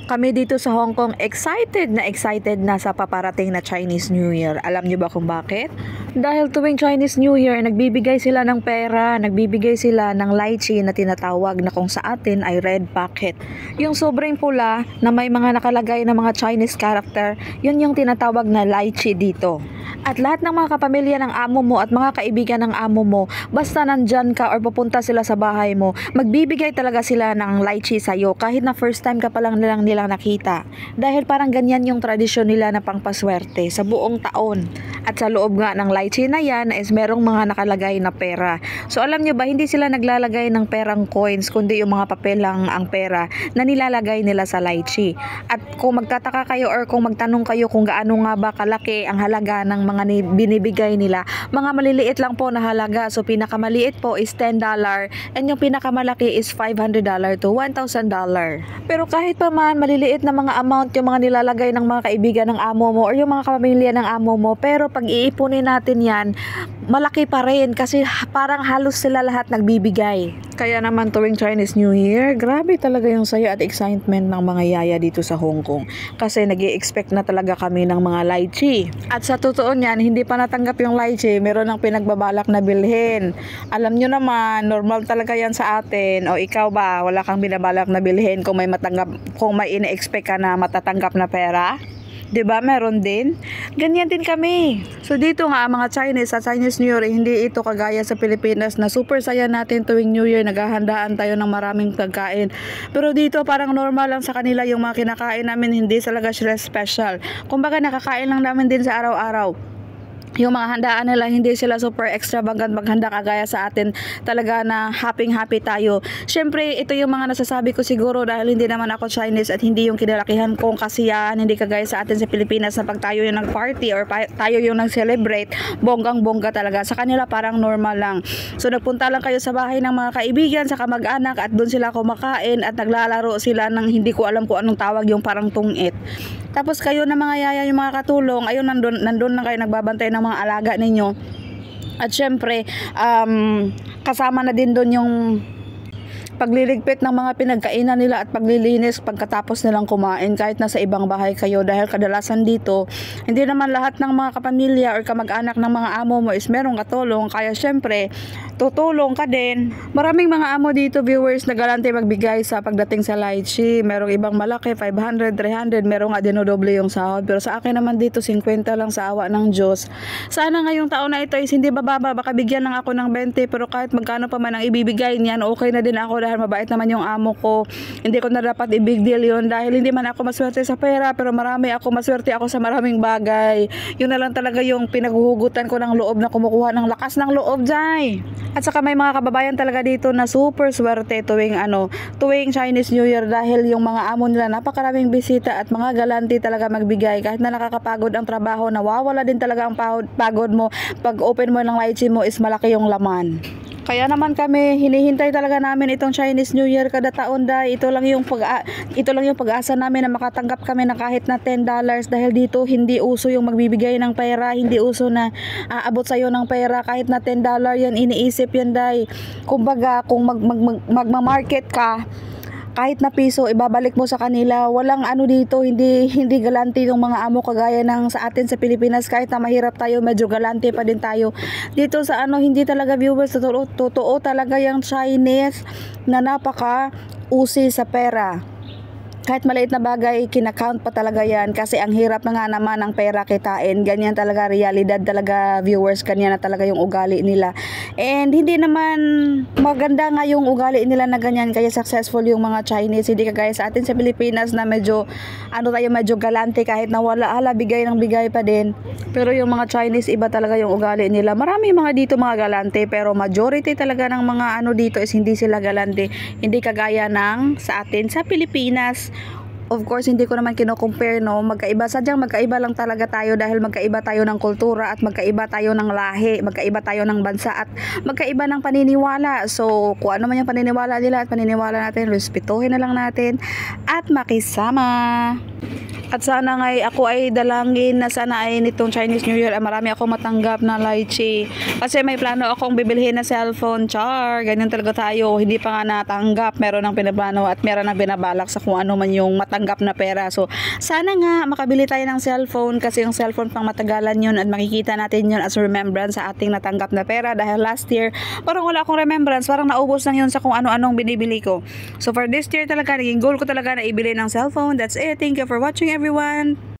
Kami dito sa Hong Kong, excited na sa paparating na Chinese New Year. Alam niyo ba kung bakit? Dahil tuwing Chinese New Year, nagbibigay sila ng pera, nagbibigay sila ng lychee na tinatawag na kung sa atin ay red packet. Yung sobrang pula na may mga nakalagay na mga Chinese character, yun yung tinatawag na lychee dito. At lahat ng mga kapamilya ng amo mo at mga kaibigan ng amo mo, basta nandyan ka or pupunta sila sa bahay mo, magbibigay talaga sila ng lychee sa'yo kahit na first time ka pa lang nilang nakita. Dahil parang ganyan yung tradisyon nila na pangpaswerte sa buong taon. At sa loob nga ng lychee na yan is merong mga nakalagay na pera. So alam nyo ba, hindi sila naglalagay ng perang coins kundi yung mga papel lang ang pera na nilalagay nila sa lychee. At kung magtataka kayo or kung magtanong kayo kung gaano nga ba kalaki ang halaga ng mga binibigay nila, mga maliliit lang po na halaga. So pinakamaliit po is $10 and yung pinakamalaki is $500 to $1,000. Pero kahit pa man maliliit na mga amount yung mga nilalagay ng mga kaibigan ng amo mo or yung mga pamilya ng amo mo, pero pag iipunin natin yan, malaki pa rin kasi parang halos sila lahat nagbibigay. Kaya naman tuwing Chinese New Year, grabe talaga yung saya at excitement ng mga yaya dito sa Hong Kong. Kasi nag-i-expect na talaga kami ng mga lychee. At sa totoo niyan, hindi pa natanggap yung lychee, meron ng pinagbabalak na bilhin. Alam nyo naman, normal talaga yan sa atin. O ikaw ba, wala kang binabalak na bilhin kung may ine-expect ka na matatanggap na pera? 'Di ba? Meron din. Ganyan din kami. So dito nga mga Chinese sa Chinese New Year, hindi ito kagaya sa Pilipinas na super saya natin tuwing New Year, naghahandaan tayo ng maraming pagkain. Pero dito parang normal lang sa kanila yung mga kinakain namin, hindi talaga sila special. Kumbaga nakakain lang namin din sa araw-araw. Yung mga handaan nila, hindi sila super extravagant maghanda kagaya sa atin, talaga na happy tayo. Syempre, ito yung mga nasasabi ko siguro dahil hindi naman ako Chinese at hindi yung kinalakihan kong kasiyahan, hindi kagaya sa atin sa Pilipinas na pag tayo yung nag-party or tayo yung nag-celebrate, bonggang-bongga talaga. Sa kanila parang normal lang. So nagpunta lang kayo sa bahay ng mga kaibigan, sa kamag-anak at doon sila kumakain at naglalaro sila ng hindi ko alam kung anong tawag, yung parang tungit. Tapos kayo na mga yaya, yung mga katulong, ayun nandun lang kayo nagbabantay ng mga alaga ninyo. At syempre, kasama na din doon yung pagliligpit ng mga pinagkainan nila at paglilinis pagkatapos nilang kumain kahit nasa ibang bahay kayo, dahil kadalasan dito hindi naman lahat ng mga kapamilya or kamag-anak ng mga amo mo is merong katulong, kaya syempre tutulong ka din. Maraming mga amo dito, viewers, nagalante magbigay sa pagdating sa lychee. Merong ibang malaki 500, 300, merong nga dinodoble yung sahod, pero sa akin naman dito 50 lang sa awa ng Diyos. Sana ngayong taon na ito is hindi bababa, baka bigyan lang ako ng 20, pero kahit magkano pa man ang ibibigay niyan, okay na din ako dahil mabait naman yung amo ko. Hindi ko na dapat i-big deal yun dahil hindi man ako maswerte sa pera, pero maswerte ako sa maraming bagay. Yun na lang talaga yung pinaghuhugutan ko ng loob na kumukuha ng lakas ng loob, Jai. At saka may mga kababayan talaga dito na super swerte tuwing Chinese New Year dahil yung mga amo nila napakaraming bisita at mga galanti talaga magbigay. Kahit na nakakapagod ang trabaho, nawawala din talaga ang pagod mo pag open mo ng lychee mo is malaki yung laman. Kaya naman kami, hinihintay talaga namin itong Chinese New Year kada taon, dahil ito lang yung pag-asa namin na makatanggap kami na kahit na $10, dahil dito hindi uso yung magbibigay ng pera, hindi uso na aabot sa'yo ng pera kahit na $10 yan, iniisip yan, dahil kumbaga kung magma-market ka, kahit na piso ibabalik mo sa kanila. Walang dito, hindi galante yung mga amo kagaya ng sa atin sa Pilipinas. Kahit na mahirap tayo, medyo galante pa din tayo. Dito sa hindi talaga, viewers, totoo talaga yung Chinese na napaka usi sa pera. Kahit maliit na bagay, kinakount pa talaga yan kasi ang hirap na nga naman ang pera kitain. Ganyan talaga, realidad talaga, viewers, ganyan na talaga yung ugali nila. And hindi naman maganda nga yung ugali nila na ganyan, kaya successful yung mga Chinese. Hindi kagaya sa atin sa Pilipinas na medyo medyo galante, kahit na wala, bigay ng bigay pa din. Pero yung mga Chinese, iba talaga yung ugali nila. Marami mga dito mga galante, pero majority talaga ng mga dito is hindi sila galante. Hindi kagaya ng sa atin sa Pilipinas. Of course, hindi ko naman kino-compare, no? Sadyang magkaiba lang talaga tayo dahil magkaiba tayo ng kultura at magkaiba tayo ng lahi, magkaiba tayo ng bansa at magkaiba ng paniniwala. So, kung ano man yung paniniwala nila at paniniwala natin, respetuhin na lang natin at makisama. At sana nga ako ay dalangin na sana ay nitong Chinese New Year ay marami akong matanggap na lychee. Kasi may plano akong bibilhin na cellphone, char. Ganyan talaga tayo. Hindi pa nga natanggap. Meron ng pinaplano at meron ng binabalak sa kung ano man yung matanggap na pera. So, sana nga makabili tayo ng cellphone kasi yung cellphone pang matagalan yun at makikita natin yun as remembrance sa ating natanggap na pera. Dahil last year, parang wala akong remembrance. Parang naubos lang yun sa kung ano-anong binibili ko. So, for this year talaga, naging goal ko talaga na ibili ng cellphone. That's it. Thank you for watching, everyone.